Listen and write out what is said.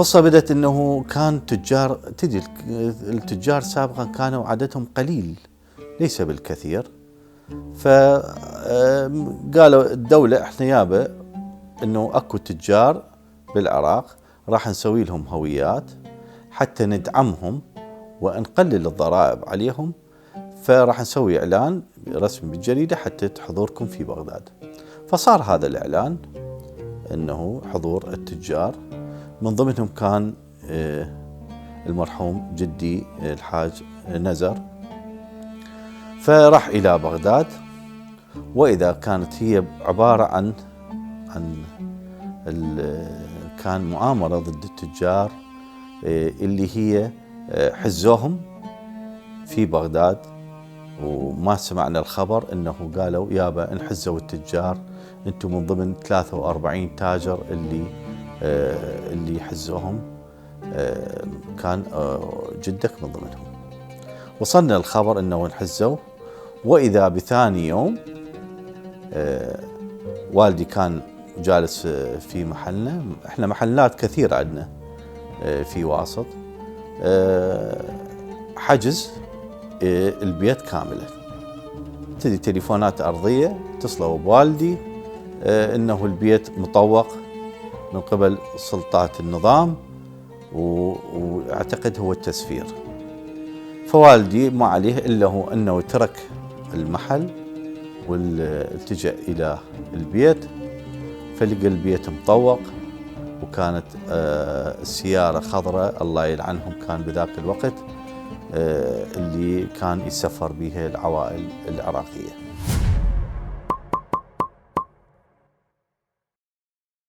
القصة بدأت أنه كان تجار، تدري التجار سابقا كانوا عددهم قليل ليس بالكثير، فقالوا الدولة احنا يابا أنه أكو تجار بالعراق راح نسوي لهم هويات حتى ندعمهم ونقلل الضرائب عليهم، فراح نسوي إعلان رسمي بالجريدة حتى حضوركم في بغداد. فصار هذا الإعلان أنه حضور التجار، من ضمنهم كان المرحوم جدي الحاج نزر، فراح إلى بغداد. وإذا كانت هي عبارة عن كان مؤامرة ضد التجار اللي هي حزوهم في بغداد، وما سمعنا الخبر انه قالوا يابا انحزوا التجار، انتم من ضمن 43 تاجر اللي حزوهم، كان جدك من ضمنهم. وصلنا الخبر انه انحزوا، واذا بثاني يوم والدي كان جالس في محلنا، احنا محلات كثير عندنا في واسط، حجز البيت كاملا. تجي تليفونات أرضية اتصلوا بوالدي إنه البيت مطوق من قبل سلطات النظام، واعتقد هو التسفير. فوالدي ما عليه إلا هو أنه ترك المحل والتجأ إلى البيت، فلقى البيت مطوق، وكانت السيارة خضراء الله يلعنهم كان بذاك الوقت اللي كان يسفر بها العوائل العراقية.